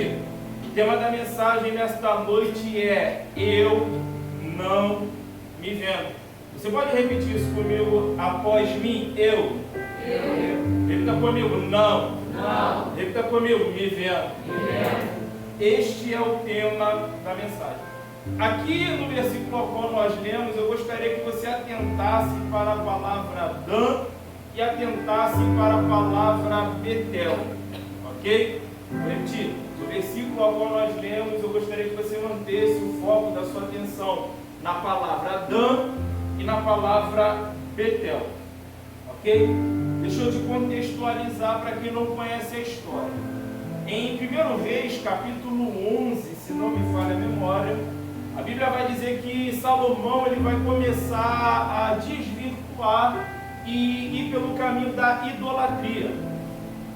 repetir. O tema da mensagem nesta noite é: eu não me vendo. Você pode repetir isso comigo após mim? Eu. Repita comigo: não. Repita comigo: me vendo. Este é o tema da mensagem. Aqui no versículo ao qual nós lemos, eu gostaria que você atentasse para a palavra Dan e atentasse para a palavra Betel. Ok? Vou repetir. No versículo ao qual nós lemos, eu gostaria que você mantesse o foco da sua atenção na palavra Dan e na palavra Betel. Ok? Deixa eu te contextualizar para quem não conhece a história. Em 1 Reis, capítulo 11, se não me falha a memória, a Bíblia vai dizer que Salomão ele vai começar a desvirtuar e ir pelo caminho da idolatria.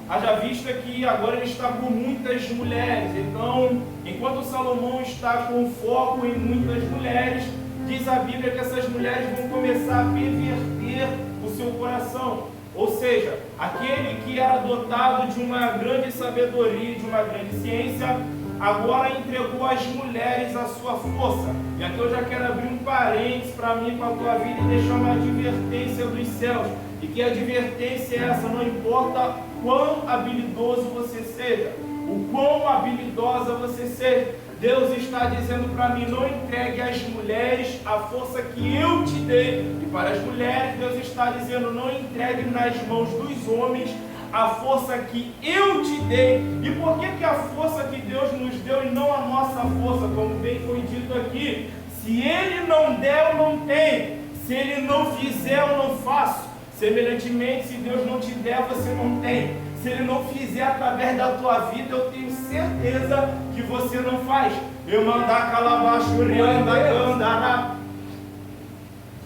Haja vista que agora ele está com muitas mulheres. Então, enquanto Salomão está com foco em muitas mulheres, diz a Bíblia que essas mulheres vão começar a perverter o seu coração. Ou seja, aquele que era dotado de uma grande sabedoria, de uma grande ciência, agora entregou às mulheres a sua força. E aqui eu já quero abrir um parênteses para mim, para a tua vida, e deixar uma advertência dos céus. E que advertência é essa? Não importa quão habilidoso você seja, o quão habilidosa você seja, Deus está dizendo para mim: não entregue às mulheres a força que eu te dei. E para as mulheres, Deus está dizendo: não entregue nas mãos dos homens a força que eu te dei. E por que a força que Deus nos deu e não a nossa força? Como bem foi dito aqui, se Ele não der, eu não tenho. Se Ele não fizer, eu não faço. Semelhantemente, se Deus não te der, você não tem. Se Ele não fizer através da tua vida, eu tenho certeza que você não faz. Eu mandar calabachurianda.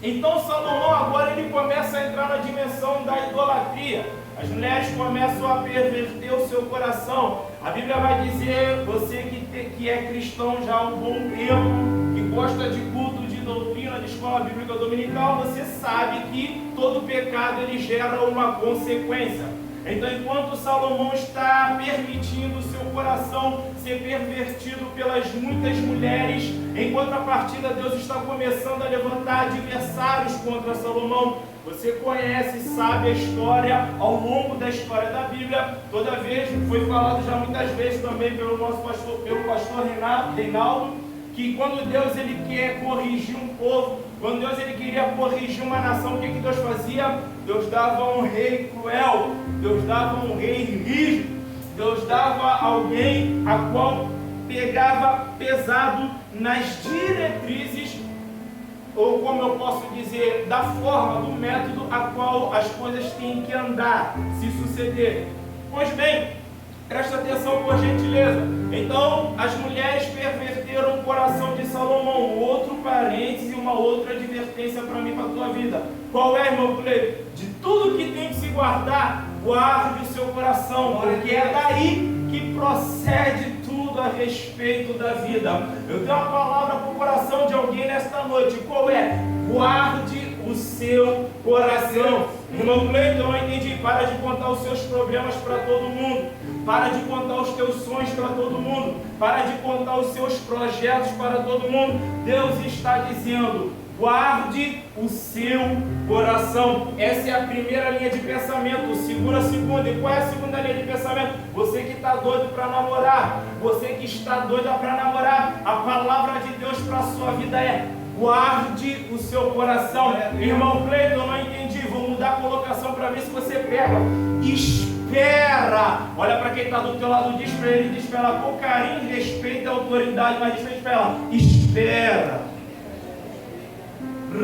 Então Salomão agora ele começa a entrar na dimensão da idolatria. As mulheres começam a perverter o seu coração. A Bíblia vai dizer, você que é cristão já há um bom tempo, que gosta de culto, de doutrina, de escola bíblica dominical, você sabe que todo pecado ele gera uma consequência. Então, enquanto Salomão está permitindo o seu coração ser pervertido pelas muitas mulheres, em contrapartida, Deus está começando a levantar adversários contra Salomão. Você conhece, sabe a história, ao longo da história da Bíblia, toda vez, foi falado já muitas vezes também pelo nosso pastor, pelo pastor Reinaldo, que quando Deus ele quer corrigir um povo, quando Deus ele queria corrigir uma nação, o que Deus fazia? Deus dava um rei cruel, Deus dava um rei rígido, Deus dava alguém a qual pegava pesado nas diretrizes, ou como eu posso dizer, da forma, do método a qual as coisas têm que andar, se suceder. Pois bem, presta atenção por gentileza. Então, as mulheres perverteram o coração de Salomão. Outro parênteses e uma outra advertência para mim, para a tua vida. Qual é, irmão Cleide? De tudo que tem que se guardar, guarde o seu coração, porque é daí que procede tudo a respeito da vida. Eu tenho uma palavra para o coração de alguém nesta noite. Qual é? Guarde o seu coração. Irmão Cleiton, eu não entendi. Para de contar os seus problemas para todo mundo. Para de contar os teus sonhos para todo mundo. Para de contar os seus projetos para todo mundo. Deus está dizendo: guarde o seu coração. Essa é a primeira linha de pensamento. Segura a segunda. E qual é a segunda linha de pensamento? Você que está doido para namorar, você que está doida para namorar, a palavra de Deus para a sua vida é: guarde o seu coração. Irmão Cleiton, eu não entendi. Vou mudar a colocação para ver se você pega. Espera. Olha para quem está do teu lado, diz para ele, diz para ela com carinho, respeito e autoridade, mas diz para ela: espera.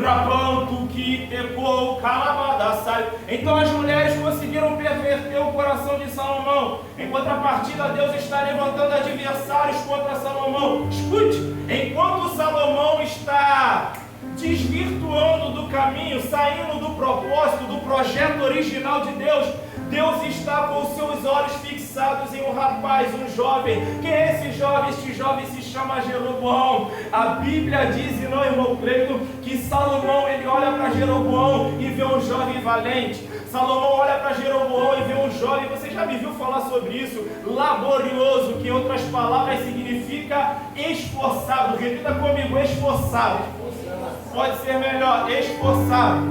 Rabanto que pegou calabadaçai. Então as mulheres conseguiram perverter o coração de Salomão. Em contrapartida, Deus está levantando adversários contra Salomão. Escute, enquanto Salomão está desvirtuando do caminho, saindo do propósito, do projeto original de Deus, Deus está com os seus olhos fixados em um rapaz, um jovem. Quem é esse jovem? Este jovem se chama Jeroboão. A Bíblia diz, e não, irmão Cleiton, que Salomão ele olha para Jeroboão e vê um jovem valente. Salomão olha para Jeroboão e vê um jovem, você já me viu falar sobre isso, laborioso, que em outras palavras significa esforçado. Repita comigo, esforçado. Pode ser melhor, esforçado.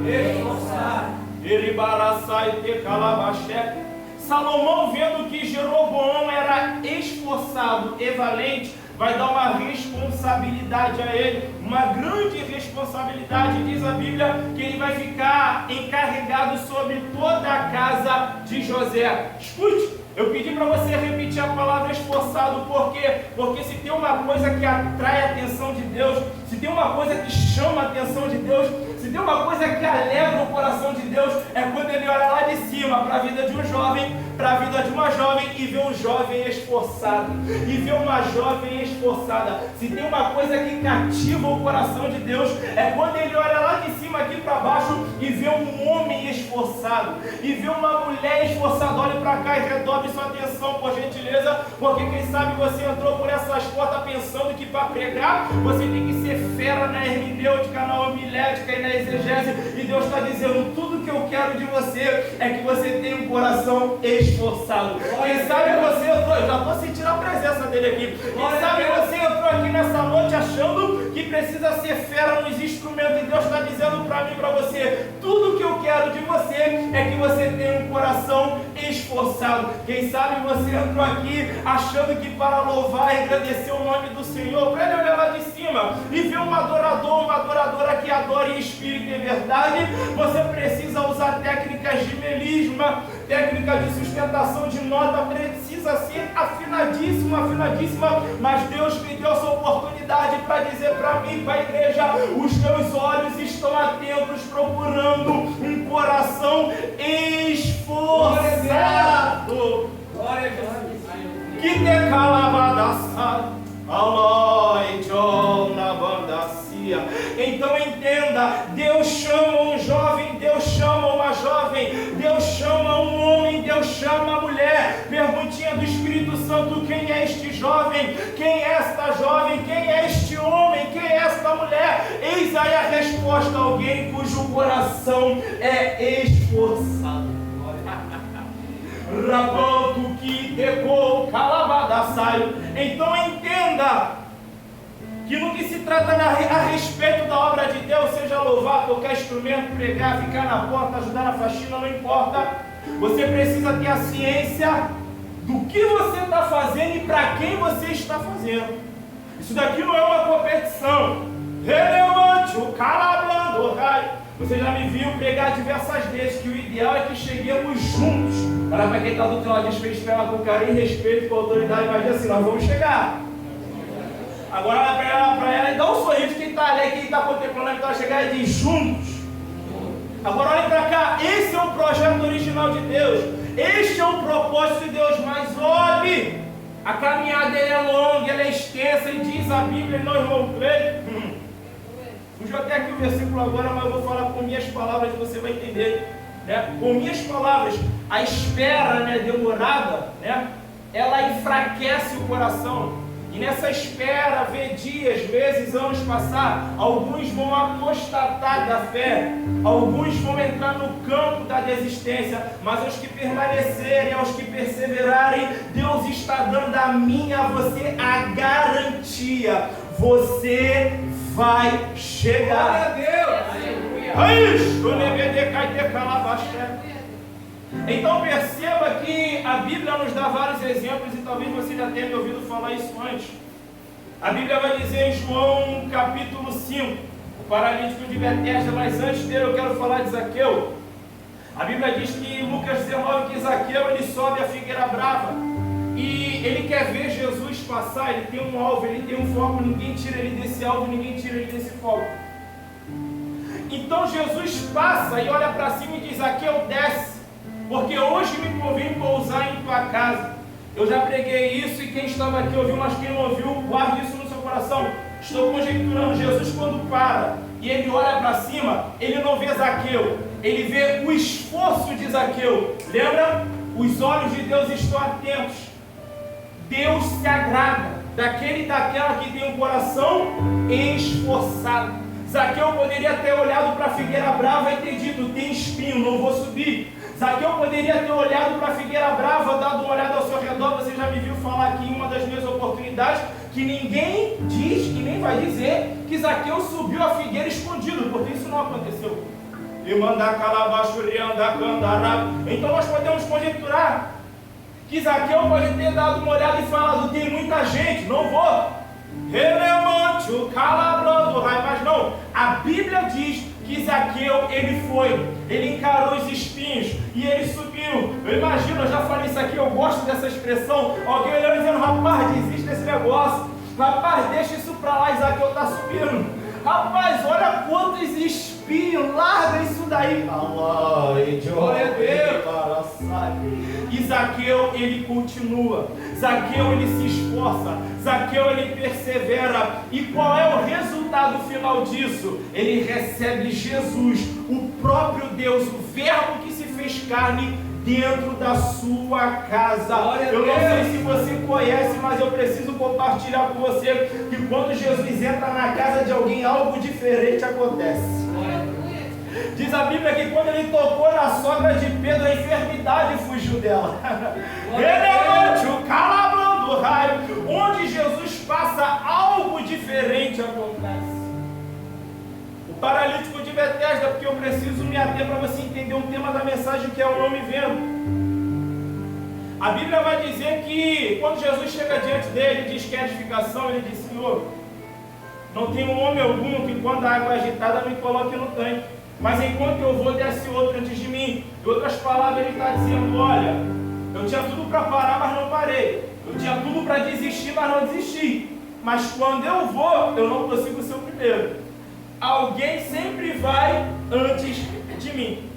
Salomão, vendo que Jeroboão era esforçado e valente, vai dar uma responsabilidade a ele, uma grande responsabilidade. Diz a Bíblia que ele vai ficar encarregado sobre toda a casa de José. Escute, eu pedi para você repetir a palavra esforçado, por quê? Porque se tem uma coisa que atrai a atenção de Deus, se tem uma coisa que chama a atenção de Deus, se tem uma coisa que alegra o coração de Deus, é quando ele olha lá de cima para a vida de um jovem, para a vida de uma jovem, e vê um jovem esforçado, e vê uma jovem esforçada. Se tem uma coisa que cativa o coração de Deus, é quando ele olha lá de cima aqui para baixo e vê um homem esforçado, e vê uma mulher esforçada. Olhe para cá e redobre sua atenção, por gentileza, porque quem sabe você entrou por essas portas pensando que para pregar você tem que ser fera na hermenêutica, na homilética e na exegese, e Deus está dizendo: tudo que eu quero de você é que você tenha um coração esforçado. Quem sabe você entrou, eu já estou sentindo a presença dele aqui, quem sabe você entrou aqui nessa noite achando que precisa ser fera nos instrumentos, e Deus está dizendo para mim e para você: tudo que eu quero de você é que você tenha um coração esforçado. Quem sabe você entrou aqui achando que para louvar e agradecer o nome do Senhor, para ele olhar lá de cima e ver um adorador, uma adoradora que adora em espírito e verdade, você precisa usar técnicas de melisma, técnica de sustentação de nota, precisa ser afinadíssima, mas Deus me deu essa oportunidade para dizer para mim, para a igreja: os teus olhos estão atentos, procurando um coração esforçado. Glória a Deus. Que te calabadaça, aloi, na bandacia. Então entenda, Deus chama um jovem, Deus chama uma jovem, Deus chama um homem, Deus chama a mulher. Perguntinha do Espírito Santo: quem é este jovem? Quem é esta jovem? Quem é este homem? Quem é esta mulher? Eis aí a resposta: alguém cujo coração é esforçado. Rabanto que decou calabadaçaio. Então entenda que no que se trata a respeito da obra de Deus, seja louvar, tocar instrumento, pregar, ficar na porta, ajudar na faxina, não importa. Você precisa ter a ciência do que você está fazendo e para quem você está fazendo. Isso daqui não é uma competição. Relevante, o calabrando, raio. Você já me viu pregar diversas vezes que o ideal é que cheguemos juntos. Para quem está do outro lado, deixa eu esperar com carinho, respeito, com autoridade, mas assim, nós vamos chegar. Agora olha para ela e dá um sorriso. Quem está ali, quem está contemplando, que vai chegar e diz: juntos. Agora olha para cá, esse é o projeto original de Deus, este é o propósito de Deus. Mas olhe, a caminhada dele é longa, ela é extensa, e diz a Bíblia, nós vamos ler. Fugiu até aqui o versículo agora, mas eu vou falar com minhas palavras e você vai entender, né? Com minhas palavras, a espera, né, demorada, né, ela enfraquece o coração. E nessa espera, vê dias, meses, anos passar, alguns vão apostatar da fé, alguns vão entrar no campo da desistência, mas aos que permanecerem, aos que perseverarem, Deus está dando a mim, a você, a garantia: você vai chegar. Glória a Deus! Então perceba que a Bíblia nos dá vários exemplos, e talvez você já tenha me ouvido falar isso antes. A Bíblia vai dizer em João capítulo 5, o paralítico de Betesda, mas antes dele eu quero falar de Zaqueu. A Bíblia diz que em Lucas 19 que Zaqueu ele sobe a figueira brava e ele quer ver Jesus passar. Ele tem um alvo, ele tem um foco, ninguém tira ele desse alvo, ninguém tira ele desse foco. Então Jesus passa e olha para cima e diz: Zaqueu, desce, porque hoje me convém pousar em tua casa. Eu já preguei isso e quem estava aqui ouviu, mas quem não ouviu, guarde isso no seu coração. Estou conjecturando. Jesus, quando para e ele olha para cima, ele não vê Zaqueu, ele vê o esforço de Zaqueu. Lembra? Os olhos de Deus estão atentos. Deus se agrada daquele e daquela que tem um coração esforçado. Zaqueu poderia ter olhado para a figueira brava e ter dito: tem espinho, não vou subir. Zaqueu poderia ter olhado para a figueira brava, dado uma olhada ao seu redor. Você já me viu falar aqui em uma das minhas oportunidades oportunidade, que ninguém diz e nem vai dizer que Zaqueu subiu a figueira escondido, porque isso não aconteceu. Então nós podemos conjecturar que Zaqueu pode ter dado uma olhada e falado: tem muita gente, não vou. Mas não, a Bíblia diz que Zaqueu, ele encarou os espinhos e ele subiu. Eu imagino, eu já falei isso aqui, eu gosto dessa expressão, alguém olhando e dizendo: rapaz, desiste desse negócio, rapaz, deixa isso pra lá, e Zaqueu está subindo. Rapaz, olha quantos espinhos, larga isso daí. Glória a Deus. E Zaqueu, ele continua. Zaqueu, ele se esforça. Zaqueu, ele persevera. E qual é o resultado final disso? Ele recebe Jesus, o próprio Deus, o Verbo que se fez carne, dentro da sua casa. Eu não sei se você conhece, mas eu preciso compartilhar com você que quando Jesus entra na casa de alguém, algo diferente acontece. Diz a Bíblia que quando ele tocou na sogra de Pedro, a enfermidade fugiu dela. Onde Jesus passa, algo diferente acontece. O paralítico de Betesda, porque eu preciso me ater para você entender o tema da mensagem, que é o nome vendo. A Bíblia vai dizer que quando Jesus chega diante dele, diz que é edificação, ele diz: Senhor, não tem um homem algum que quando a água é agitada me coloque no tanque, mas enquanto eu vou, desce outro antes de mim. Em outras palavras, ele está dizendo: olha, eu tinha tudo para parar, mas não parei. Eu tinha tudo para desistir, mas não desisti. Mas quando eu vou, eu não consigo ser o primeiro. Alguém sempre vai antes de mim.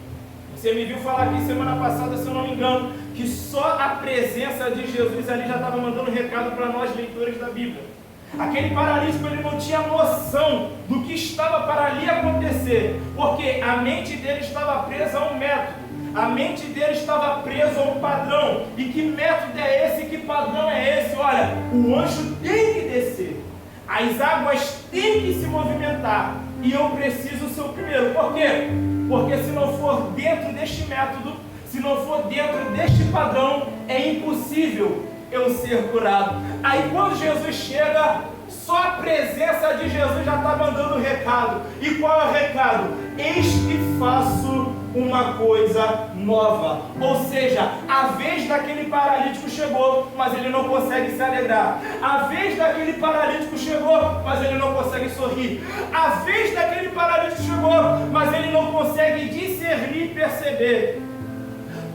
Você me viu falar aqui semana passada, se eu não me engano, que só a presença de Jesus ali já estava mandando recado para nós, leitores da Bíblia. Aquele paralítico, ele não tinha noção do que estava para ali acontecer, porque a mente dele estava presa a um método, a mente dele estava presa a um padrão. E que método é esse? Que padrão é esse? Olha, o anjo tem que descer, as águas têm que se movimentar, e eu preciso ser o primeiro. Por quê? Porque se não for dentro deste método, se não for dentro deste padrão, é impossível eu ser curado. Aí quando Jesus chega, só a presença de Jesus já está mandando o recado. E qual é o recado? Eis que faço uma coisa nova. Ou seja, a vez daquele paralítico chegou, mas ele não consegue se alegrar. A vez daquele paralítico chegou, mas ele não consegue sorrir. A vez daquele paralítico chegou, mas ele não consegue discernir e perceber.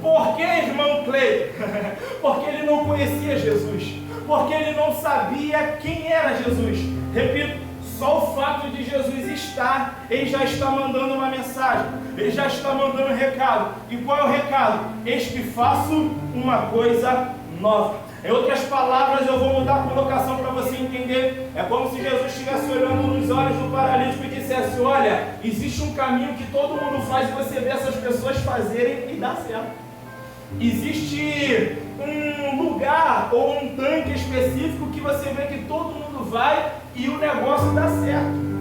Por que, irmão Clay? Porque ele não conhecia Jesus. Porque ele não sabia quem era Jesus. Repito, só o fato de Jesus estar, ele já está mandando uma mensagem. Ele já está mandando um recado. E qual é o recado? Eis que faço uma coisa nova. Em outras palavras, eu vou mudar a colocação para você entender. É como se Jesus estivesse olhando nos olhos do paralítico e dissesse: olha, existe um caminho que todo mundo faz e você vê essas pessoas fazerem e dá certo. Existe um lugar ou um tanque específico que você vê que todo mundo vai e o negócio dá certo.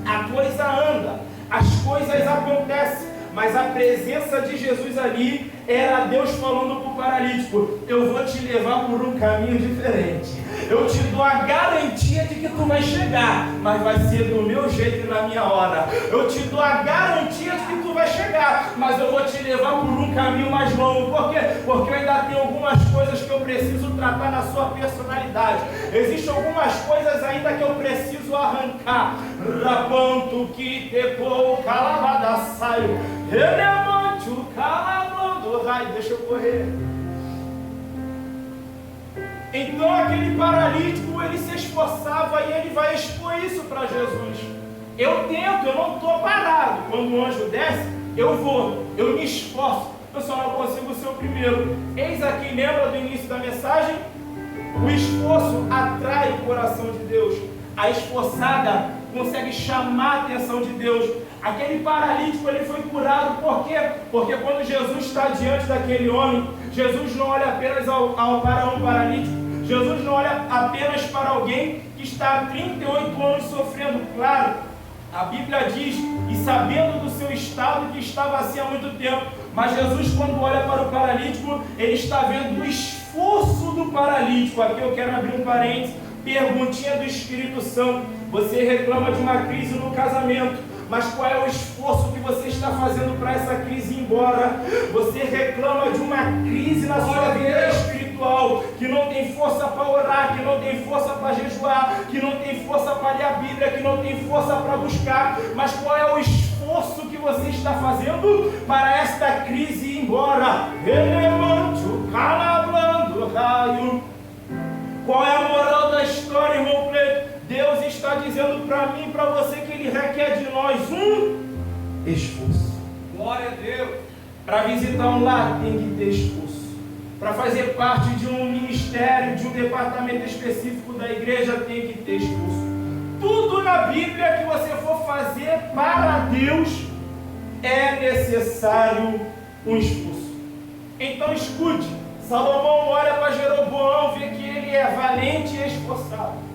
A coisa anda, as coisas acontecem. Mas a presença de Jesus ali era Deus falando para o paralítico: eu vou te levar por um caminho diferente. Eu te dou a garantia de que tu vai chegar, mas vai ser do meu jeito e na minha hora. Eu te dou a garantia de que tu vai chegar, mas eu vou te levar por um caminho mais longo. Por quê? Porque eu ainda tenho algumas coisas que eu preciso tratar na sua personalidade. Existem algumas coisas ainda que eu preciso arrancar. Rapanto que pegou calabada saio. Relevante o calabando raio. Deixa eu correr. Então aquele paralítico, ele se esforçava e ele vai expor isso para Jesus. Eu tento, eu não estou parado. Quando o anjo desce, eu vou, eu me esforço. Eu só não consigo ser o primeiro. Eis aqui, lembra do início da mensagem? O esforço atrai o coração de Deus. A esforçada consegue chamar a atenção de Deus. Aquele paralítico, ele foi curado, por quê? Porque quando Jesus está diante daquele homem, Jesus não olha apenas para um paralítico, Jesus não olha apenas para alguém que está há 38 anos sofrendo. Claro, a Bíblia diz, e sabendo do seu estado, que estava assim há muito tempo, mas Jesus, quando olha para o paralítico, ele está vendo o esforço do paralítico. Aqui eu quero abrir um parênteses, Perguntinha do Espírito Santo. Você reclama de uma crise no casamento, mas qual é o esforço que você está fazendo para essa crise ir embora? Você reclama de uma crise na sua vida espiritual, que não tem força para orar, que não tem força para jejuar, que não tem força para ler a Bíblia, que não tem força para buscar, mas qual é o esforço que você está fazendo para esta crise ir embora? Relevante o calabrando raio. Qual é a moral da história, irmão Cleito? Deus está dizendo para mim e para você que Ele requer de nós um esforço. Glória a Deus. Para visitar um lar tem que ter esforço. Para fazer parte de um ministério, de um departamento específico da igreja tem que ter esforço. Tudo na Bíblia que você for fazer para Deus é necessário um esforço. Então escute, Salomão olha para Jeroboão, vê que ele é valente e esforçado.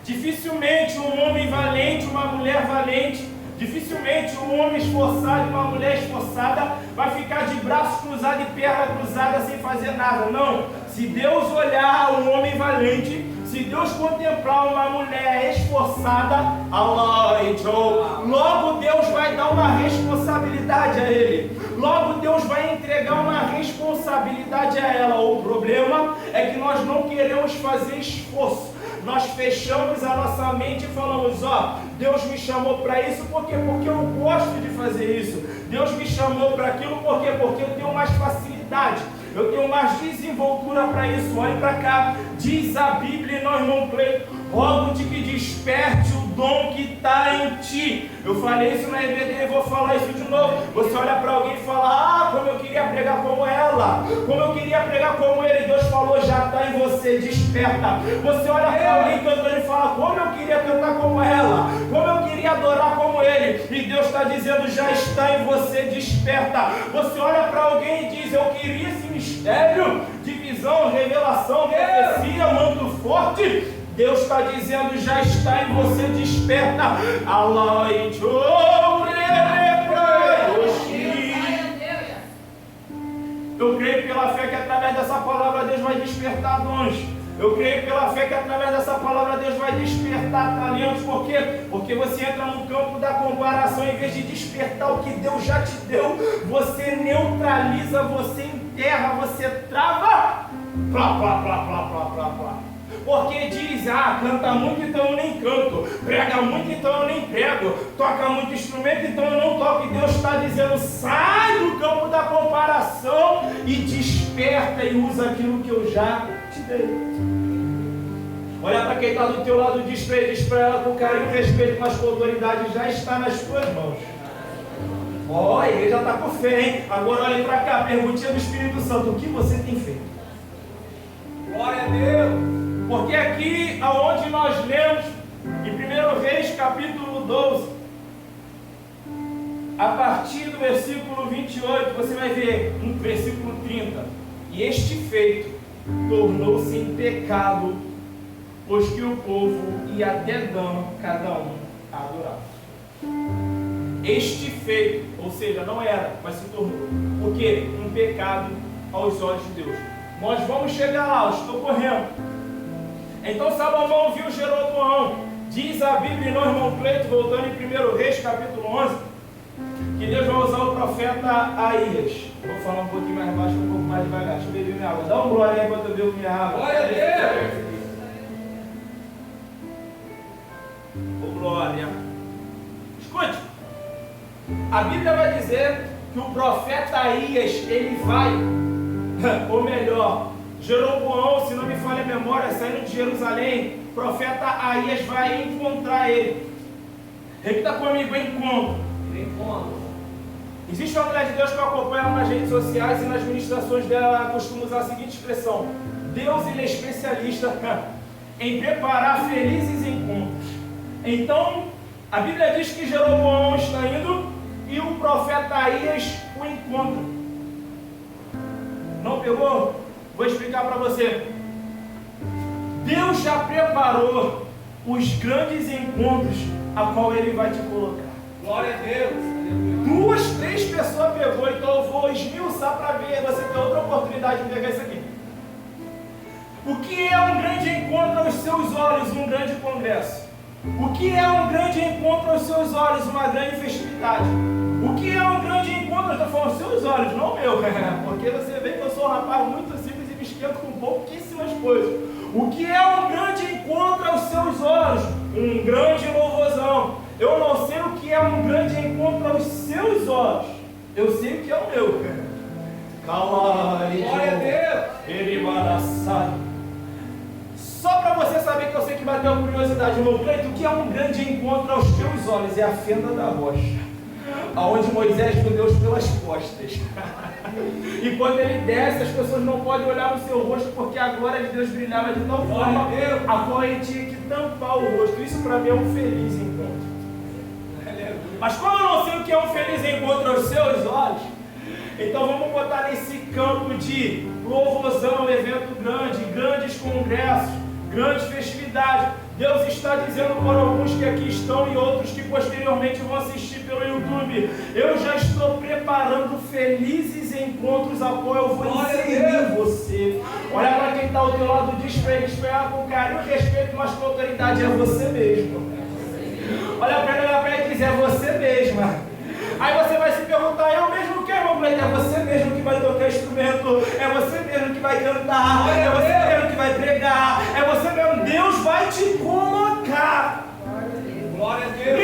Dificilmente um homem valente, uma mulher valente, dificilmente um homem esforçado e uma mulher esforçada vai ficar de braços cruzados e perna cruzada sem fazer nada. Não, se Deus olhar um homem valente, se Deus contemplar uma mulher esforçada, logo Deus vai dar uma responsabilidade a ele. Logo Deus vai entregar uma responsabilidade a ela. O problema é que nós não queremos fazer esforço. Nós fechamos a nossa mente e falamos, Deus me chamou para isso, porque eu gosto de fazer isso. Deus me chamou para aquilo, porque eu tenho mais facilidade, eu tenho mais desenvoltura para isso. Olhe para cá, diz a Bíblia, nós não cremos, rogo-te que desperte o dom que está em ti. Eu falei isso na EBD e vou falar isso de novo. Você olha para alguém e fala, como eu queria pregar como ela, como eu queria pregar como ele. Deus falou, já está em você, desperta. Você olha para alguém cantando e fala, como eu queria cantar como ela, como eu queria adorar como ele. E Deus está dizendo, já está em você, desperta. Você olha para alguém e diz, eu queria esse mistério de visão, revelação, profecia, manto forte. Deus está dizendo, já está em você, desperta. Eu creio pela fé que através dessa palavra Deus vai despertar dons. Eu creio pela fé que através dessa palavra Deus vai despertar talentos. Por quê? Porque você entra no campo da comparação, em vez de despertar o que Deus já te deu, você neutraliza, você enterra, você trava. Porque diz, canta muito, então eu nem canto, prega muito, então eu nem prego, toca muito instrumento, então eu não toco. E Deus está dizendo, sai do campo da comparação e desperta e usa aquilo que eu já te dei. Olha para quem está do teu lado, diz para ela com carinho e respeito, mas com autoridade, já está nas tuas mãos. A igreja está com fé, hein? Agora olhe para cá, perguntinha do Espírito Santo, o que você tem feito? Glória a Deus. Porque aqui, aonde nós lemos, em 1 Reis, capítulo 12, a partir do versículo 28, você vai ver no versículo 30. E este feito tornou-se em pecado, pois que o povo ia até Dan, cada um a adorar. Este feito, ou seja, não era, mas se tornou. Por quê? Um pecado aos olhos de Deus. Nós vamos chegar lá, eu estou correndo. Então Salomão viu Jeroboão. Diz a Bíblia, não, irmão Cleito, voltando em 1 Reis, capítulo 11, que Deus vai usar o profeta Aías. Vou falar um pouquinho mais baixo, um pouco mais devagar. Deixa eu beber minha água. Dá um glória aí enquanto eu bebo minha água. Glória a Deus! Glória. Escute. A Bíblia vai dizer que o profeta Aías, ele vai, ou melhor, Jeroboão, se não me falha a memória, saindo de Jerusalém, o profeta Aías vai encontrar ele. Repita comigo, encontro. Existe uma mulher de Deus que eu acompanho nas redes sociais e nas ministrações dela, ela costuma usar a seguinte expressão: Deus, ele é especialista em preparar felizes encontros. Então, a Bíblia diz que Jeroboão está indo e o profeta Aías o encontra. Não pegou? Vou explicar para você. Deus já preparou os grandes encontros a qual Ele vai te colocar. Glória a Deus. 2, 3 pessoas pegou, então eu vou esmiuçar para ver, você ter outra oportunidade de pegar isso aqui. O que é um grande encontro aos seus olhos um grande congresso? O que é um grande encontro aos seus olhos? Uma grande festividade. O que é um grande encontro? Eu estou falando aos seus olhos, não meu. Porque você vê que eu sou um rapaz muito simples e me esquento com pouquíssimas coisas. O que é um grande encontro aos seus olhos? Um grande louvorzão. Eu não sei o que é um grande encontro aos seus olhos. Eu sei o que é o meu. Glória a Deus. Ele balaçado. Só para você saber que eu sei que bateu curiosidade, meu Cleito, o que é um grande encontro aos teus olhos? É a fenda da rocha, aonde Moisés viu Deus pelas costas. E quando ele desce, as pessoas não podem olhar no seu rosto, porque a glória de Deus brilhava de tal forma a qual ele tinha que tampar o rosto. Isso para mim é um feliz encontro. Mas como eu não sei o que é um feliz encontro aos seus olhos, então vamos botar nesse campo de louvorzão, evento grande, grandes congressos, grandes festividades. Deus está dizendo para alguns que aqui estão e outros que posteriormente vão assistir pelo YouTube: eu já estou preparando felizes encontros a qual eu vou inserir você. Olha para quem está ao teu lado, diz para ele, esperar com carinho e respeito, mas com autoridade, é você mesmo. Olha para ele e diz: é você mesma. Aí você vai se perguntar: eu mesmo que, irmão? É você mesmo que vai tocar instrumento, é você mesmo que vai cantar, é você mesmo que vai pregar, é você mesmo. Deus vai te colocar. Glória a Deus.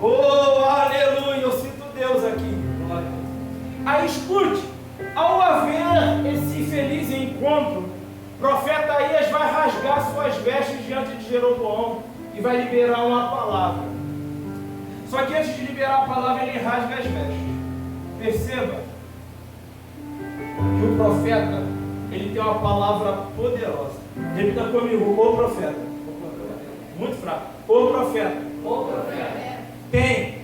Oh, aleluia, eu sinto Deus aqui. Aí escute, ao haver esse feliz encontro, o profeta Aías vai rasgar suas vestes diante de Jeroboão e vai liberar uma palavra. Só que antes de liberar a palavra, ele rasga as vestes. Perceba que o profeta, ele tem uma palavra poderosa. Repita comigo: o profeta. Muito fraco. O profeta. O profeta. Tem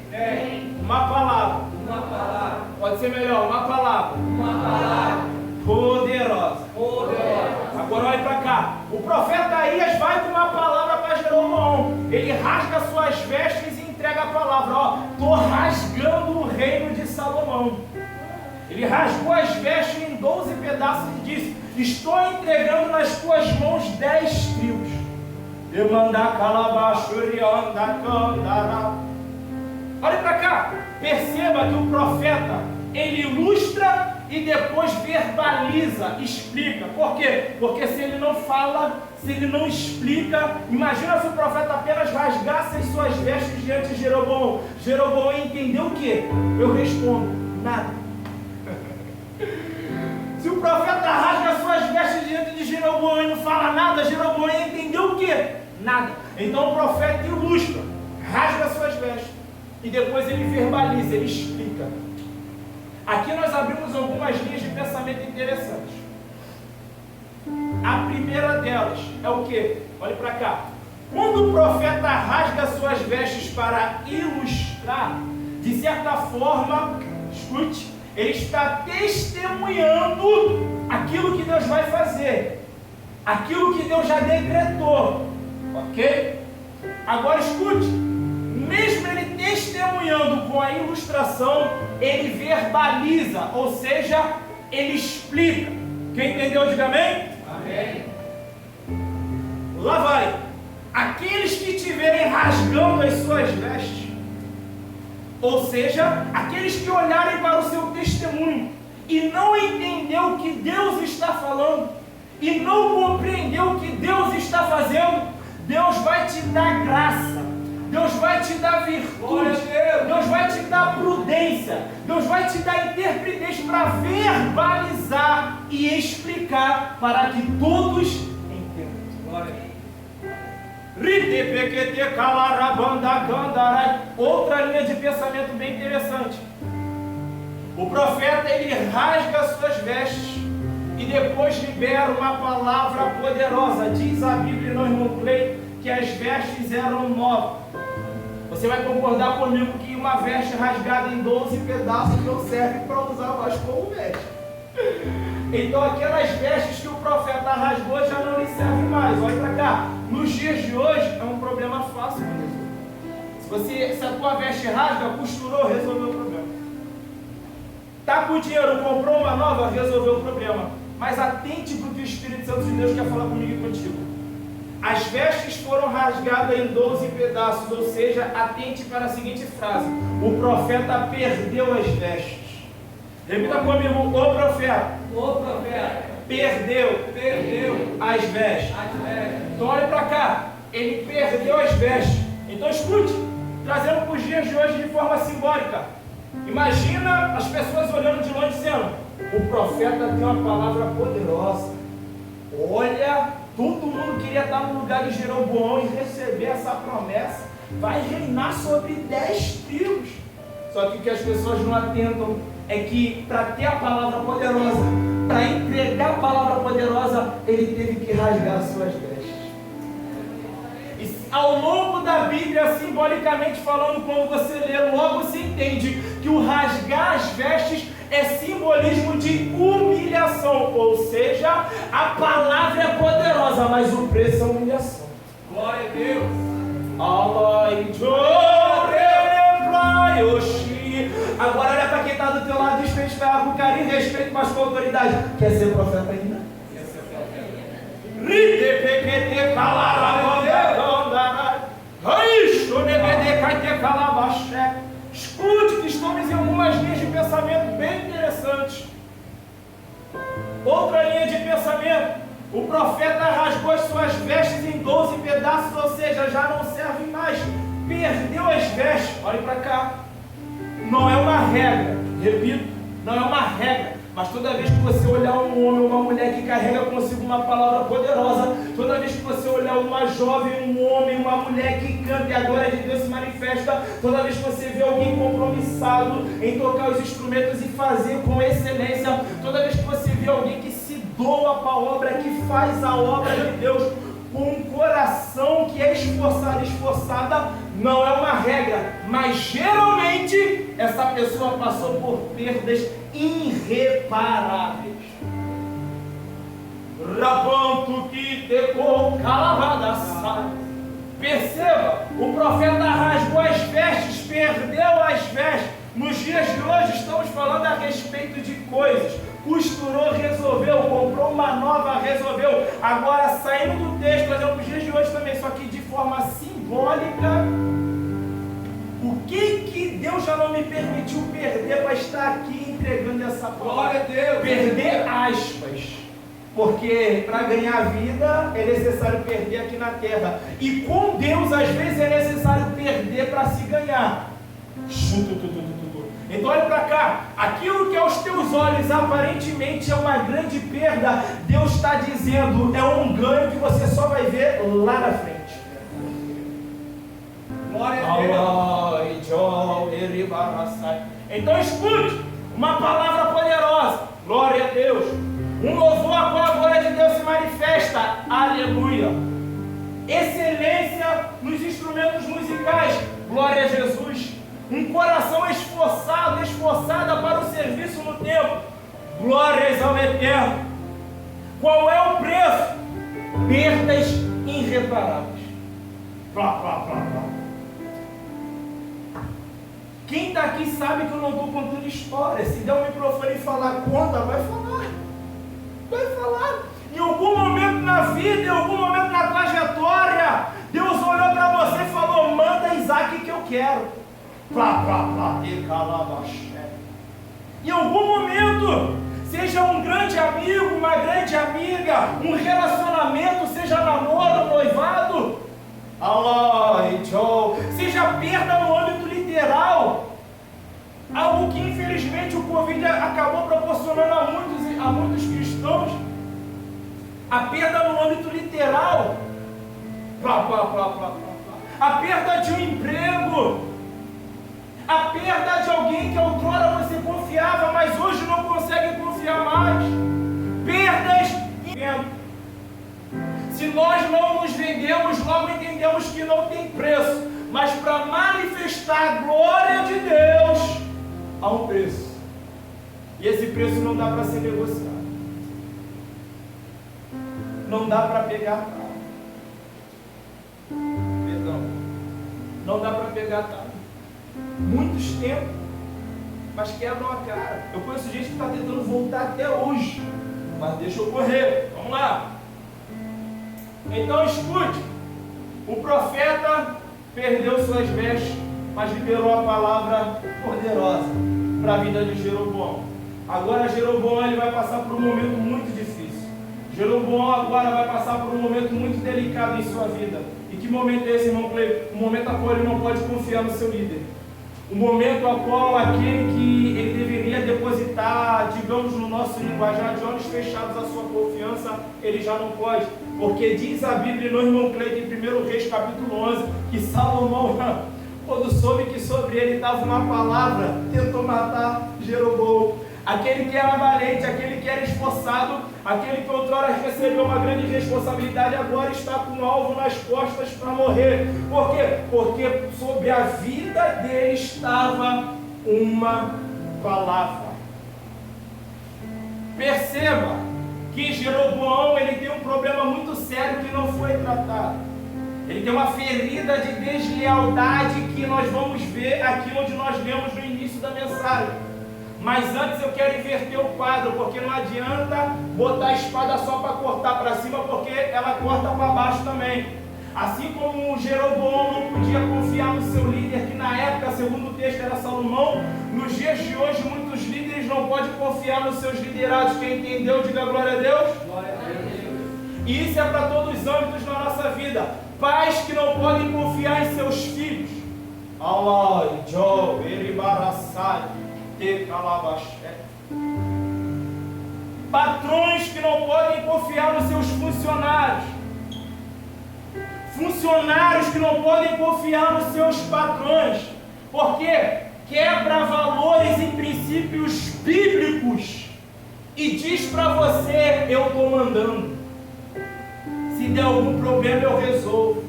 uma palavra. Uma palavra. Pode ser melhor, uma palavra. Uma palavra. Poderosa. Poderosa. Agora olhe para cá. O profeta Aías vai com uma palavra para Jeroboão. Ele rasga suas vestes e entrega a palavra. Ó, estou rasgando o reino de Salomão. Ele rasgou as vestes em 12 pedaços e disse: estou entregando nas tuas mãos 10 tribos. Olhe para cá. Perceba que o profeta, ele ilustra e depois verbaliza, explica. Por quê? Porque se ele não fala, se ele não explica, imagina se o profeta apenas rasgasse as suas vestes diante de Jeroboão. Jeroboão entendeu o quê? Eu respondo: nada. Se o profeta rasga suas vestes diante de Jeroboão e não fala nada, Jeroboão entendeu o quê? Nada. Então o profeta ilustra, rasga suas vestes e depois ele verbaliza, ele explica. Aqui nós abrimos algumas linhas de pensamento interessantes. A primeira delas é o quê? Olhe para cá. Quando o profeta rasga suas vestes para ilustrar, de certa forma, escute, ele está testemunhando aquilo que Deus vai fazer, aquilo que Deus já decretou, ok? Agora escute, mesmo ele testemunhando com a ilustração, ele verbaliza, ou seja, ele explica. Quem entendeu, diga amém? Amém. Lá vai. Aqueles que estiverem rasgando as suas vestes, ou seja, aqueles que olharem para o seu testemunho e não entender o que Deus está falando, e não compreender o que Deus está fazendo, Deus vai te dar graça, Deus vai te dar virtude, Deus vai te dar prudência, Deus vai te dar interpretez para verbalizar e explicar para que todos entendam. Glória a Deus. Outra linha de pensamento bem interessante. O profeta, ele rasga suas vestes e depois libera uma palavra poderosa. Diz a Bíblia, não, irmão Clay, que as vestes eram novas. Você vai concordar comigo que uma veste rasgada em 12 pedaços não serve para usar mais como veste. Então aquelas vestes que o profeta rasgou já não lhe servem mais. Olha para cá. Nos dias de hoje é um problema fácil de resolver. Se a tua veste rasga, costurou, resolveu o problema. Está com dinheiro, comprou uma nova, resolveu o problema. Mas atente para o que o Espírito Santo de Deus quer falar comigo e contigo. As vestes foram rasgadas em 12 pedaços, ou seja, atente para a seguinte frase: o profeta perdeu as vestes. Repita comigo: o profeta perdeu as vestes. Então olhe para cá, ele perdeu as vestes. Então escute, trazendo para os dias de hoje de forma simbólica. Imagina as pessoas olhando de longe dizendo: o profeta tem uma palavra poderosa. Olha, todo mundo queria estar no lugar de Jeroboão e receber essa promessa. Vai reinar sobre 10 tribos. Só que o que as pessoas não atentam é que para ter a palavra poderosa, para entregar a palavra poderosa, ele teve que rasgar as suas vestes. E ao longo da Bíblia, simbolicamente falando, quando você lê, logo se entende que o rasgar as vestes é simbolismo de humilhação. Ou seja, a palavra é poderosa, mas o preço é humilhação. Glória a Deus. Agora olha para quem está do teu lado, diz que a gente vai com carinho, respeito, mas com autoridade. Quer ser profeta ainda? Escute que estamos em algumas linhas de pensamento bem interessantes. Outra linha de pensamento: o profeta rasgou as suas vestes em 12 pedaços, ou seja, já não serve mais. Perdeu as vestes. Olhe para cá. Não é uma regra, repito, não é uma regra, mas toda vez que você olhar um homem ou uma mulher que carrega consigo uma palavra poderosa, toda vez que você olhar uma jovem, um homem, uma mulher que canta e a glória de Deus se manifesta, toda vez que você vê alguém compromissado em tocar os instrumentos e fazer com excelência, toda vez que você vê alguém que se doa para a obra, que faz a obra de Deus com um coração que é esforçado, esforçada, não é uma regra, mas geralmente essa pessoa passou por perdas irreparáveis. Rabanto que tecou calavada. Perceba, o profeta rasgou as vestes, perdeu as vestes. Nos dias de hoje estamos falando a respeito de coisas. Costurou, resolveu, comprou uma nova, resolveu. Agora, saindo do texto, trazendo para os dias de hoje também, só que de forma simbólica, o que Deus já não me permitiu perder para estar aqui entregando essa palavra? Glória a Deus. Perder aspas. Porque para ganhar vida é necessário perder aqui na terra. E com Deus, às vezes, é necessário perder para se ganhar. Então olha para cá, aquilo que aos teus olhos aparentemente é uma grande perda, Deus está dizendo, é um ganho que você só vai ver lá na frente. Glória a Deus. Então escute, uma palavra poderosa, glória a Deus, um louvor a qual a glória de Deus se manifesta, aleluia. Excelência nos instrumentos musicais, glória a Jesus. Um coração esforçado, esforçada para o serviço no tempo. Glórias ao Eterno. Qual é o preço? Perdas irreparáveis. Quem está aqui sabe que eu não estou contando história. Se der um microfone e falar conta, vai falar. Vai falar. Em algum momento na vida, em algum momento na trajetória, Deus olhou para você e falou: manda Isaac que eu quero. Em algum momento, seja um grande amigo, uma grande amiga, um relacionamento, seja namoro, noivado, seja perda no âmbito literal, algo que infelizmente o Covid acabou proporcionando a muitos cristãos, a perda no âmbito literal, a perda de um emprego, a perda de alguém que outrora você confiava, mas hoje não consegue confiar mais. Perdas e vento. Se nós não nos vendemos, logo entendemos que não tem preço. Mas para manifestar a glória de Deus, há um preço. E esse preço não dá para ser negociado. Não dá para pegar tal. Perdão. Não dá para pegar tal. Muitos tentam, mas quebram a cara. Eu conheço gente que está tentando voltar até hoje mas deixa eu correr. Vamos lá. Então escute. O profeta perdeu suas vestes, mas liberou a palavra poderosa para a vida de Jeroboão. Agora Jeroboão ele vai passar por um momento muito difícil. Jeroboão agora vai passar por um momento muito delicado em sua vida. E que momento é esse, irmão Cleber? O momento a qual ele não pode confiar no seu líder. O momento a qual aquele que ele deveria depositar, digamos no nosso linguajar, de olhos fechados a sua confiança, ele já não pode. Porque diz a Bíblia no irmão Cleide, em 1 Reis capítulo 11, que Salomão, quando soube que sobre ele estava uma palavra, tentou matar Jeroboão. Aquele que era valente, aquele que era esforçado, aquele que outrora recebeu uma grande responsabilidade, agora está com um alvo nas costas para morrer. Por quê? Porque sobre a vida dele estava uma palavra. Perceba que Jeroboão ele tem um problema muito sério que não foi tratado. Ele tem uma ferida de deslealdade que nós vamos ver aqui onde nós lemos no início da mensagem. Mas antes eu quero inverter o quadro, porque não adianta botar a espada só para cortar para cima, porque ela corta para baixo também. Assim como Jeroboão não podia confiar no seu líder, que na época, segundo o texto, era Salomão, nos dias de hoje muitos líderes não podem confiar nos seus liderados. Quem entendeu, diga glória a Deus. Glória a Deus. E isso é para todos os âmbitos da nossa vida. Pais que não podem confiar em seus filhos. Allah, Job, Eribarassai. Patrões que não podem confiar nos seus funcionários. Funcionários que não podem confiar nos seus patrões. Porque quebra valores e princípios bíblicos e diz para você: eu estou mandando. Se der algum problema eu resolvo.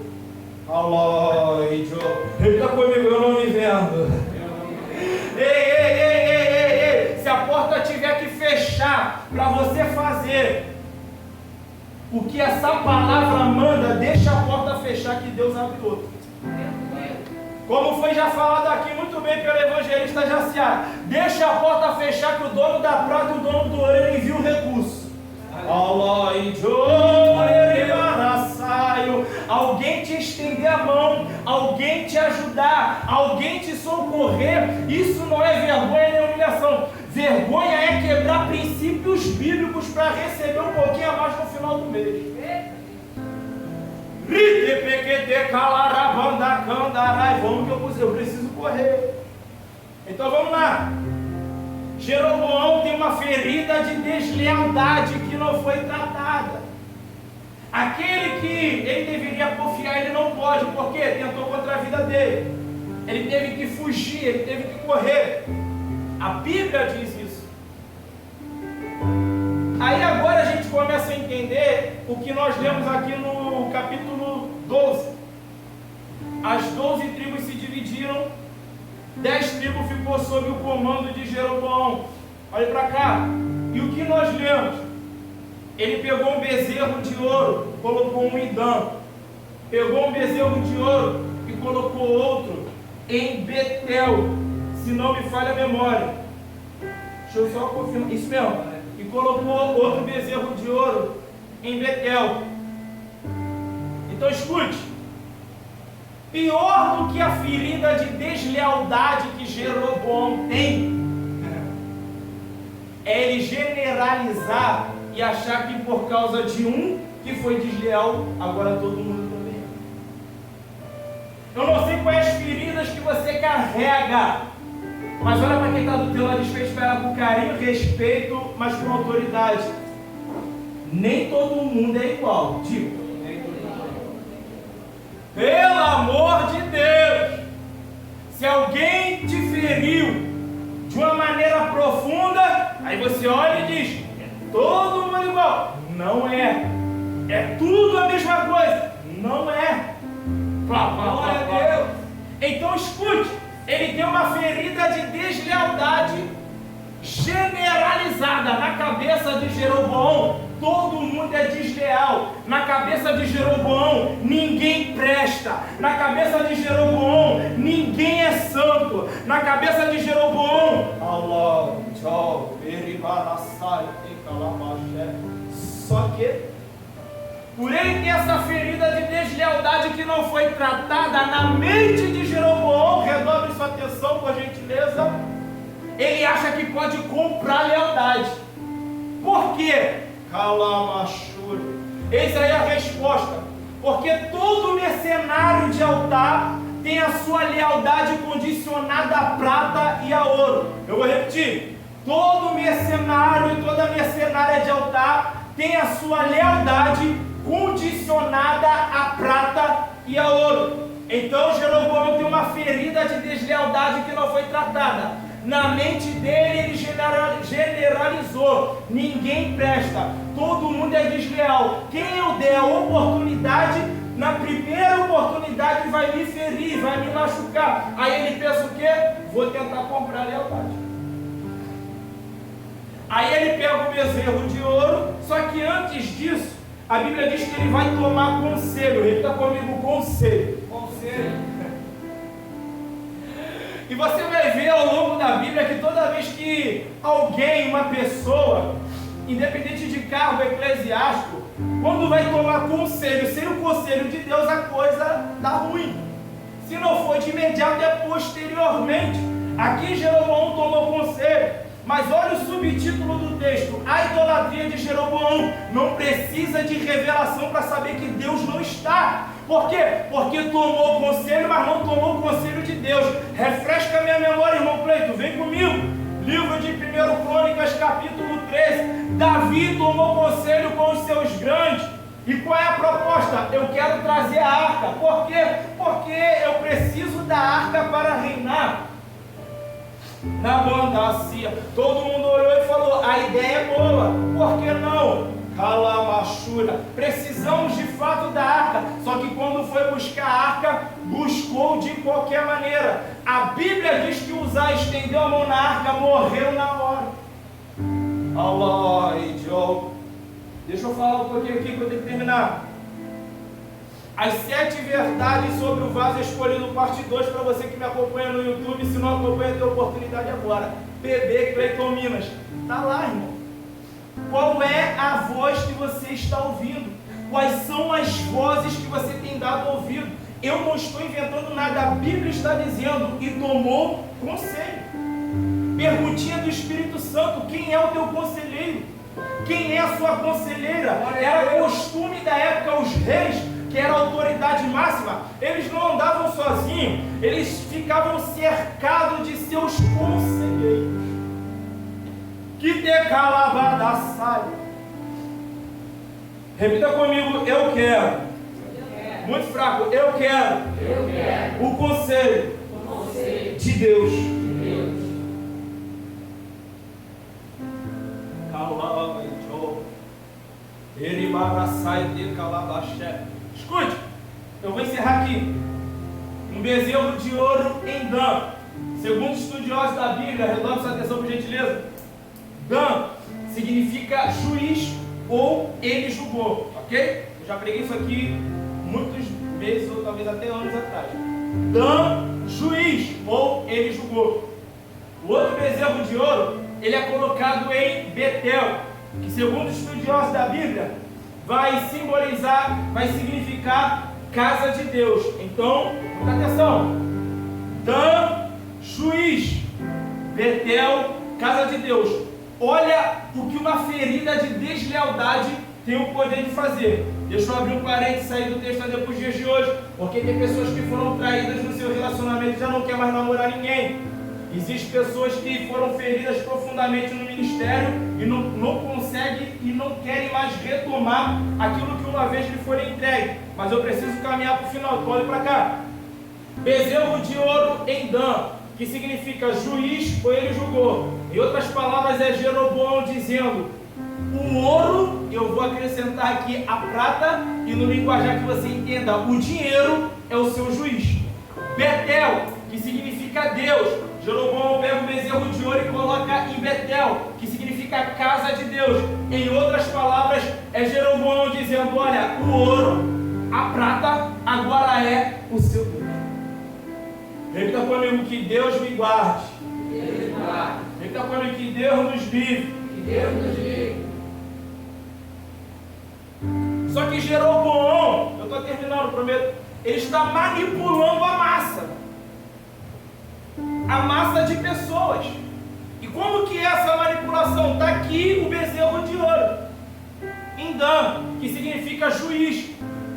Allah, ele está comigo, eu não me vendo. Ei, se a porta tiver que fechar para você fazer o que essa palavra manda, deixa a porta fechar que Deus abre outra. Como foi já falado aqui muito bem pelo evangelista Jaciar, deixa a porta fechar que o dono da prata e o dono do ouro ele envia o recurso. Alguém te estender a mão, alguém te ajudar, alguém te socorrer. Isso não é vergonha nem humilhação. Vergonha é quebrar princípios bíblicos para receber um pouquinho a mais no final do mês. Vamos que eu preciso correr. Então vamos lá. Jeroboão tem uma ferida de deslealdade que não foi tratada. Aquele que ele deveria confiar, ele não pode, porque tentou contra a vida dele. Ele teve que fugir, ele teve que correr. A Bíblia diz isso. Aí agora a gente começa a entender o que nós lemos aqui no capítulo 12. As 12 tribos se dividiram, 10 tribos ficou sob o comando de Jeroboão. Olha para cá. E o que nós lemos? Ele pegou um bezerro de ouro, colocou um em Dan. Pegou um bezerro de ouro e colocou outro em Betel, se não me falha a memória. Deixa eu só confirmar. Isso mesmo. E colocou outro bezerro de ouro em Betel. Então escute. Pior do que a ferida de deslealdade que Jeroboão tem, é ele generalizar e achar que por causa de um que foi desleal, agora todo mundo também. Eu não sei quais feridas que você carrega, mas olha para quem está do teu lado e espera com carinho, respeito, mas com autoridade. Nem todo mundo é igual, digo. Pelo amor de Deus, se alguém te feriu de uma maneira profunda, aí você olha e diz: é todo mundo igual. Não é. É tudo a mesma coisa. Não é. Glória a Deus. Então escute, ele tem uma ferida de deslealdade generalizada. Na cabeça de Jeroboão, todo mundo é desleal. Na cabeça de Jeroboão, ninguém presta. Na cabeça de Jeroboão, ninguém é santo. Na cabeça de Jeroboão, Allah, tchau, eribarassai, Só que, por ele ter essa ferida de deslealdade que não foi tratada na mente de Jeroboão, redobre sua atenção, por gentileza, ele acha que pode comprar lealdade. Por quê? Calamachura. Eis aí a resposta. Porque todo mercenário de altar tem a sua lealdade condicionada a prata e a ouro. Eu vou repetir. Todo mercenário e toda mercenária de altar tem a sua lealdade condicionada a prata e a ouro. Então Jeroboão tem uma ferida de deslealdade que não foi tratada. Na mente dele ele generalizou: ninguém presta, todo mundo é desleal. Quem eu der a oportunidade, na primeira oportunidade vai me ferir, vai me machucar. Aí ele pensa o quê? Vou tentar comprar a lealdade. Aí ele pega o bezerro de ouro, só que antes disso, a Bíblia diz que ele vai tomar conselho. Repita comigo: conselho. Conselho. E você vai ver ao longo da Bíblia que toda vez que alguém, uma pessoa, independente de cargo eclesiástico, quando vai tomar conselho, sem o conselho de Deus, a coisa dá ruim. Se não for de imediato, é posteriormente. Aqui Jeroboão tomou conselho, mas olha o subtítulo do texto: a idolatria de Jeroboão. Não precisa de revelação para saber que Deus não está. Por quê? Porque tomou conselho, mas não tomou o conselho de Deus. Refresca minha memória, irmão Cleito, vem comigo. Livro de 1 Crônicas, capítulo 13. Davi tomou conselho com os seus grandes. E qual é a proposta? Eu quero trazer a arca. Por quê? Porque eu preciso da arca para reinar. Na bandacia, todo mundo olhou e falou: a ideia é boa, por que não? Calamachura, precisamos de fato da arca. Só que quando foi buscar a arca, buscou de qualquer maneira. A Bíblia diz que Uzá estendeu a mão na arca, morreu na hora. Allah, idiota. Deixa eu falar um pouquinho aqui que eu tenho que terminar. As 7 verdades sobre o vaso escolhido, parte 2, para você que me acompanha no YouTube. Se não acompanha, tem oportunidade agora. PB Cleiton Minas. Está lá, irmão. Qual é a voz que você está ouvindo? Quais são as vozes que você tem dado ouvido? Eu não estou inventando nada, a Bíblia está dizendo: e tomou conselho. Perguntinha do Espírito Santo: quem é o teu conselheiro? Quem é a sua conselheira? Era costume da época, os reis, que era a autoridade máxima, eles não andavam sozinhos, eles ficavam cercados de seus conselheiros. Que decalabadaçai. Repita comigo: eu quero. Muito fraco: eu quero. O conselho de Deus. Escute, eu vou encerrar aqui. Um bezerro de ouro em Dan. Segundo estudiosos da Bíblia, redobre sua atenção por gentileza. Dan significa juiz ou ele julgou, ok? Eu já preguei isso aqui muitos meses ou talvez até anos atrás. Dan, juiz ou ele julgou. O outro bezerro de ouro, ele é colocado em Betel, que segundo estudiosos da Bíblia, vai simbolizar, vai significar casa de Deus. Então, presta atenção. Dan, juiz. Betel, casa de Deus. Olha o que uma ferida de deslealdade tem o poder de fazer. Deixa eu abrir um parênteses e sair do texto até para os dias de hoje. Porque tem pessoas que foram traídas no seu relacionamento e já não quer mais namorar ninguém. Existem pessoas que foram feridas profundamente no ministério e não conseguem e não querem mais retomar aquilo que uma vez lhe foi entregue. Mas eu preciso caminhar para o final. Então olhe para cá. Bezerro de ouro em Dan, que significa juiz ou ele julgou. Em outras palavras, é Jeroboão dizendo: o ouro, eu vou acrescentar aqui a prata, e no linguajar que você entenda, o dinheiro é o seu juiz. Betel, que significa Deus. Jeroboão pega o bezerro de ouro e coloca em Betel, que significa casa de Deus. Em outras palavras, é Jeroboão dizendo: olha, o ouro, a prata, agora é o seu Deus. Repita comigo: que Deus me guarde. Repita comigo: que Deus nos livre. Só que Jeroboão, eu estou terminando, prometo, ele está manipulando a massa de pessoas. E como que é essa manipulação? Está aqui o bezerro de ouro, em Dan, que significa juiz.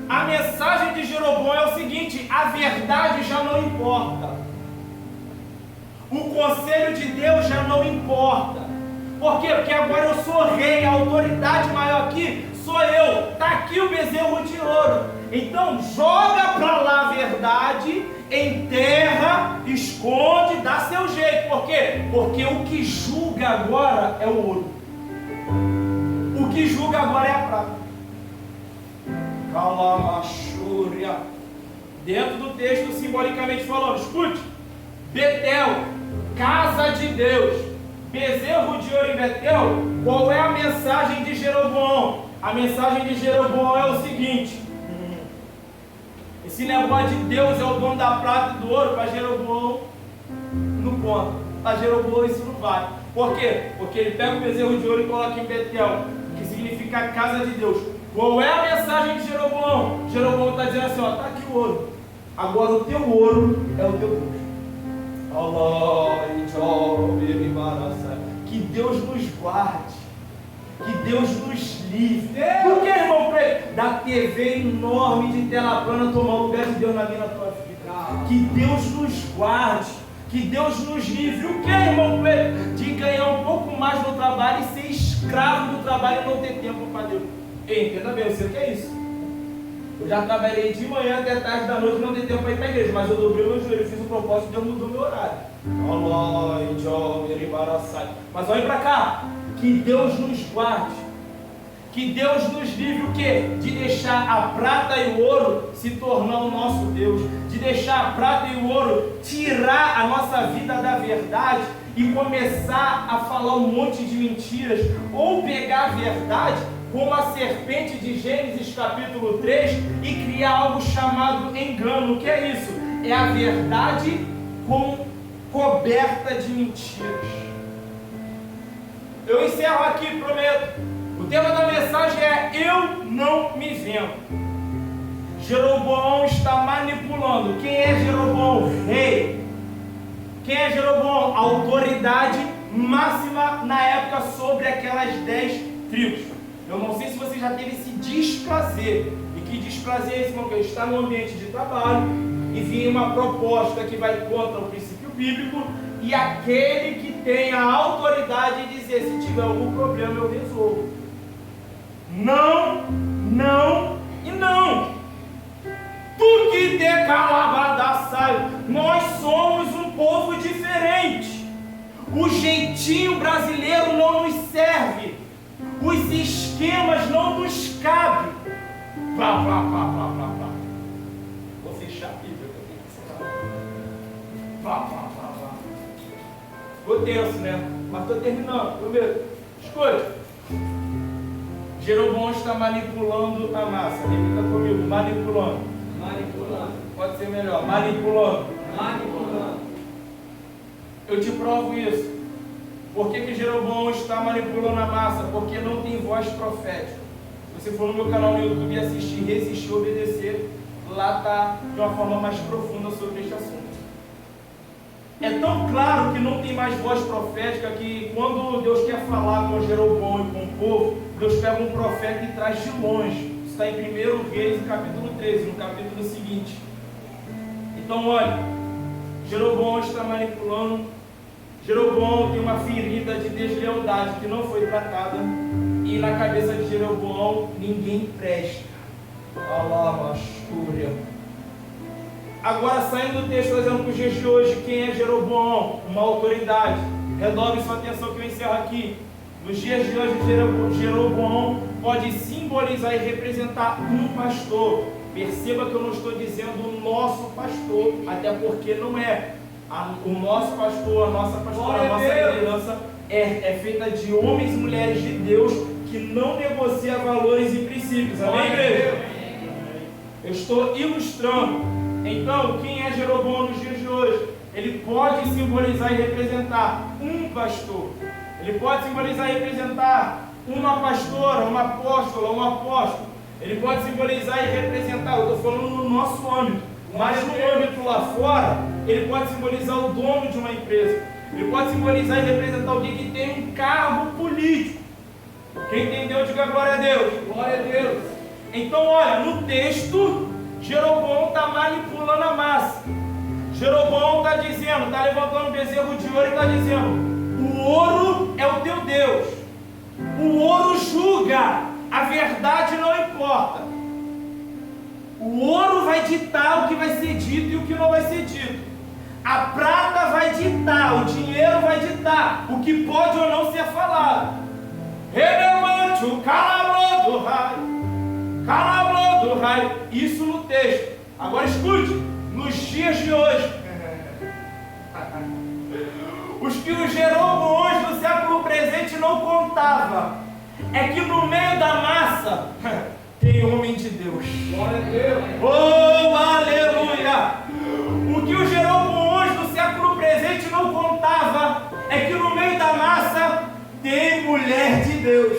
A mensagem de Jeroboão é o seguinte: a verdade já não importa, o conselho de Deus já não importa. Por quê? Porque agora eu sou rei, a autoridade maior aqui sou eu. Está aqui o bezerro de ouro. Então joga para lá a verdade, enterra, esconde, dá seu jeito. Por quê? Porque o que julga agora é o ouro. O que julga agora é a prata. Calamachúria. Dentro do texto, simbolicamente falando, escute: Betel, casa de Deus, bezerro de ouro em Betel. Qual é a mensagem de Jeroboão? A mensagem de Jeroboão é o seguinte: esse negócio de Deus é o dono da prata e do ouro, para Jeroboão não conta. Para Jeroboão isso não vale. Por quê? Porque ele pega o bezerro de ouro e coloca em Betel, que significa a casa de Deus. Qual é a mensagem de Jeroboão? Jeroboão está dizendo assim: ó, está aqui o ouro. Agora o teu ouro é o teu Deus. Que Deus nos guarde, que Deus nos livre. Por que, irmão Preto? Da TV enorme de tela plana tomar o lugar de Deus na minha, na tua vida. Que Deus nos guarde, que Deus nos livre. O que, irmão Preto? De ganhar um pouco mais no trabalho e ser escravo do trabalho e não ter tempo para Deus. Ei, entenda bem, eu sei o que é isso. Eu já trabalhei de manhã até tarde da noite, não dei tempo para ir para a igreja, mas eu dobrei o meu joelho, fiz o propósito, Deus mudou meu horário. Mas olhem para cá, que Deus nos guarde, que Deus nos livre o quê? De deixar a prata e o ouro se tornar o nosso Deus, de deixar a prata e o ouro tirar a nossa vida da verdade e começar a falar um monte de mentiras, ou pegar a verdade como a serpente de Gênesis capítulo 3 e criar algo chamado engano. O que é isso? É a verdade coberta de mentiras. Eu encerro aqui, prometo. O tema da mensagem é: eu não me vendo. Jeroboão está manipulando. Quem é Jeroboão? Rei. Quem é Jeroboão? A autoridade máxima na época sobre aquelas 10 tribos. Eu não sei se você já teve esse desprazer. E que desprazer é esse, irmão? Que está no ambiente de trabalho e vir uma proposta que vai contra o princípio bíblico, e aquele que tem a autoridade de dizer: se tiver algum problema eu resolvo. Não, não e não. Tu que te calabadaçaio. Nós somos um povo diferente. O jeitinho brasileiro não nos serve. Os esquemas não nos cabem. Vou fechar a Bíblia, eu tenho que encerrar. Ficou tenso, né? Mas estou terminando, prometo. Escuta. Jeroboão está manipulando a massa. Repita comigo: manipulando. Manipulando. Pode ser melhor: manipulando. Manipulando. Eu te provo isso. Por que Jeroboão está manipulando a massa? Porque não tem voz profética. Se você for no meu canal no YouTube e assistir, resistir, obedecer, lá está de uma forma mais profunda sobre este assunto. É tão claro que não tem mais voz profética que quando Deus quer falar com Jeroboão e com o povo, Deus pega um profeta e traz de longe. Isso está em 1 Reis, no capítulo 13, no capítulo seguinte. Então olha, Jeroboão está manipulando. Jeroboão tem uma ferida de deslealdade que não foi tratada, e na cabeça de Jeroboão ninguém presta. Agora, saindo do texto, trazendo para os dias de hoje, quem é Jeroboão? Uma autoridade. Redobre sua atenção que eu encerro aqui. Nos dias de hoje, Jeroboão pode simbolizar e representar um pastor. Perceba que eu não estou dizendo o nosso pastor, até porque não é. O nosso pastor, a nossa pastora, a nossa liderança é feita de homens e mulheres de Deus que não negocia valores e princípios. Amém, igreja? Eu estou ilustrando. Então, quem é Jeroboão nos dias de hoje? Ele pode simbolizar e representar um pastor. Ele pode simbolizar e representar uma pastora, uma apóstola, um apóstolo. Ele pode simbolizar e representar, eu estou falando no nosso âmbito, mas no âmbito lá fora, ele pode simbolizar o dono de uma empresa. Ele pode simbolizar e representar alguém que tem um cargo político. Quem entendeu, diga glória a Deus. Glória a Deus. Então, olha, no texto, Jeroboão está manipulando a massa. Jeroboão está dizendo, está levantando um bezerro de ouro e está dizendo: o ouro é o teu Deus. O ouro julga, a verdade não importa. O ouro vai ditar o que vai ser dito e o que não vai ser dito. A prata vai ditar, o dinheiro vai ditar o que pode ou não ser falado. Relevante o calabro do raio. Isso no texto. Agora escute, nos dias de hoje, os que os Jeroboões do século presente não contavam é que no meio da massa tem homem de Deus. Glória a Deus. Oh, aleluia! O que os Jeroboões do século presente não contava é que no meio da massa tem mulher de Deus.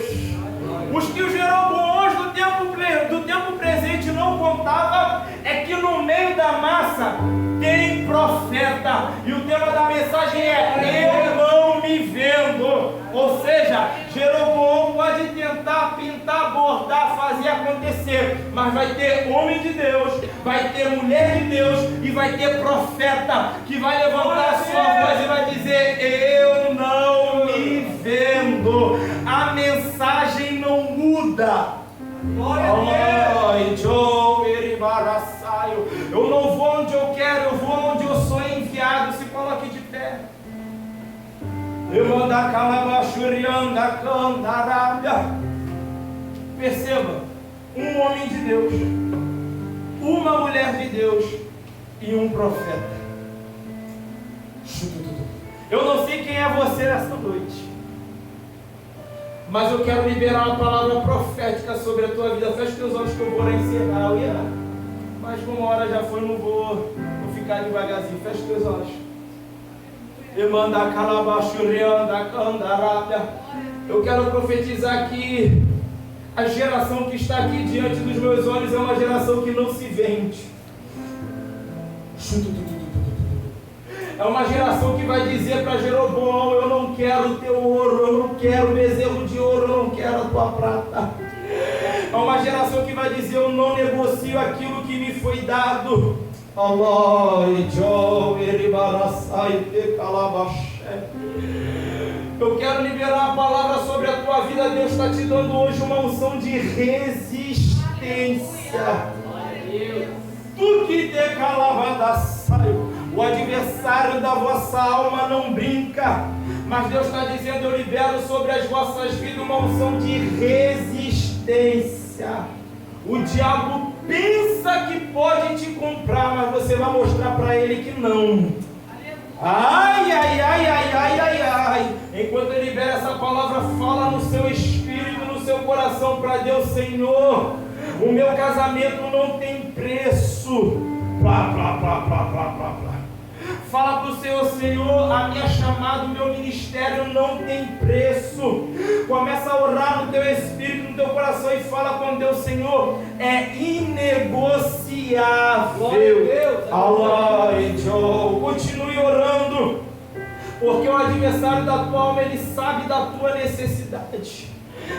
Os que os Jeroboões do tempo presente não contavam é que no meio da massa tem profeta. E o tema da mensagem é: eu não me vendo. Ou seja, Jeroboão pode tentar pintar, bordar, fazer acontecer, mas vai ter homem de Deus, vai ter mulher de Deus e vai ter profeta que vai levantar a sua voz e vai dizer: eu não me vendo. A mensagem não muda. Glória a Deus. Eu não vou onde eu quero, eu vou onde eu sou enviado. Se coloque de pé. Perceba, um homem de Deus, uma mulher de Deus e um profeta. Eu não sei quem é você nessa noite, mas eu quero liberar uma palavra profética sobre a tua vida. Feche teus olhos que eu vou lá encerrar. Mas como a hora já foi, não vou ficar devagarzinho. Feche teus olhos. Eu quero profetizar que a geração que está aqui diante dos meus olhos é uma geração que não se vende. É uma geração que vai dizer para Jeroboão: eu não quero o teu ouro, eu não quero o bezerro de ouro, eu não quero a tua prata. É uma geração que vai dizer: eu não negocio aquilo que me foi dado. Eu quero liberar a palavra sobre a tua vida. Deus está te dando hoje uma unção de resistência. Tu que te calava, o adversário da vossa alma não brinca, mas Deus está dizendo: eu libero sobre as vossas vidas uma unção de resistência. O diabo pensa que pode te comprar, mas você vai mostrar para ele que não. Ai, ai, ai, ai, ai, ai, ai. Enquanto ele libera essa palavra, fala no seu espírito, no seu coração para Deus: Senhor, o meu casamento não tem preço. Plá, plá, plá, plá, plá, plá, plá. Fala para o Senhor: Senhor, a minha chamada, o meu ministério não tem preço. Começa a orar no teu espírito, no teu coração, e fala com Deus: Senhor, é inegociável. Continue orando, porque o adversário da tua alma, ele sabe da tua necessidade.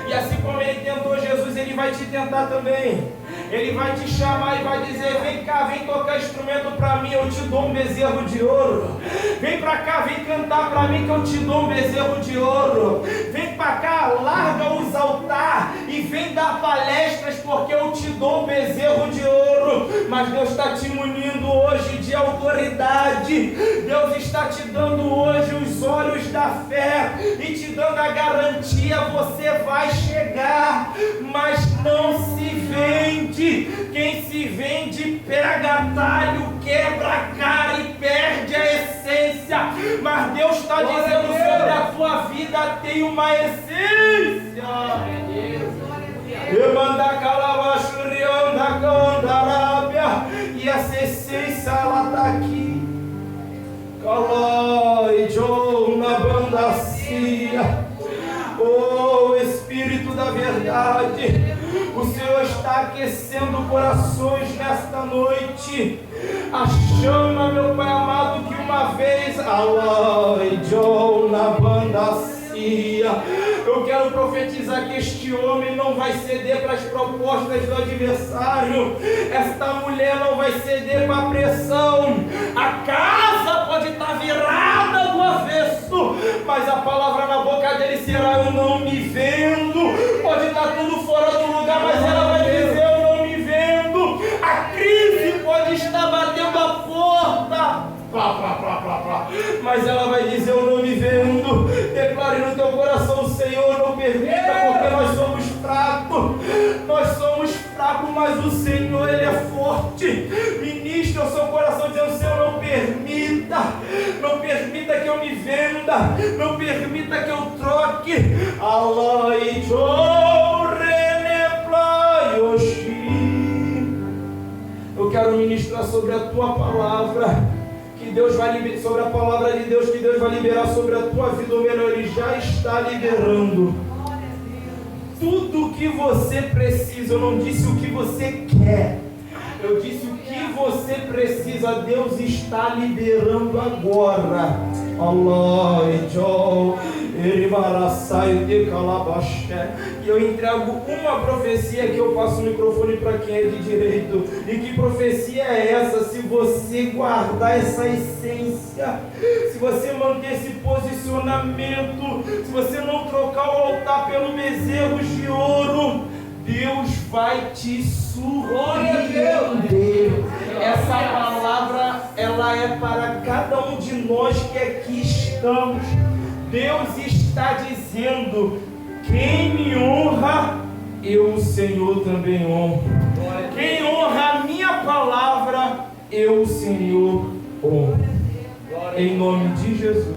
E assim como ele tentou Jesus, ele vai te tentar também. Ele vai te chamar e vai dizer: vem cá, vem tocar instrumento para mim, eu te dou um bezerro de ouro. Vem para cá, vem cantar para mim, que eu te dou um bezerro de ouro. Vem para cá, larga os altares e vem dar palestras, porque eu te dou um bezerro de ouro. Mas Deus está te munindo hoje de autoridade. Deus está te dando hoje os olhos da fé e te dando a garantia: você vai chegar, mas não se vende. Quem se vende pega atalho, quebra a cara e perde a essência. Mas Deus está dizendo sobre a tua vida: tem uma essência. E essa essência, ela está aqui. Oh, Espírito da verdade, o O Senhor está aquecendo corações nesta noite. A chama, meu Pai amado, que uma vez eu quero profetizar que este homem não vai ceder para as propostas do adversário. Esta mulher não vai ceder para a pressão. A casa pode estar virada do avesso, mas a palavra na boca dele será: eu não me vendo. Pode estar tudo fora do lugar, mas ela vai dizer: eu não me vendo. A crise pode estar batendo a porta, mas ela vai dizer: eu não me vendo. Declare no teu coração: Senhor, não permita, porque nós somos fracos. Nós somos fracos, mas o Senhor, Ele é forte. Ministre o seu coração dizendo: Senhor, não permita. Não permita que eu me venda. Não permita que eu troque. Eu quero ministrar sobre a tua palavra. Que Deus vai liberar sobre a palavra de Deus, que Deus vai liberar sobre a tua vida, ou melhor, Ele já está liberando tudo o que você precisa. Eu não disse o que você quer, eu disse o que você precisa. Deus está liberando agora. E eu entrego uma profecia que eu passo o microfone para quem é de direito. E que profecia é essa? Se você guardar essa essência, se você manter esse posicionamento, se você não trocar o altar pelo bezerros de ouro, Deus vai te surpreender. Essa palavra, ela é para cada um de nós que aqui estamos. Deus está dizendo: quem me honra, eu, o Senhor, também honro. Quem honra a minha palavra, eu, o Senhor, honro. Em nome de Jesus.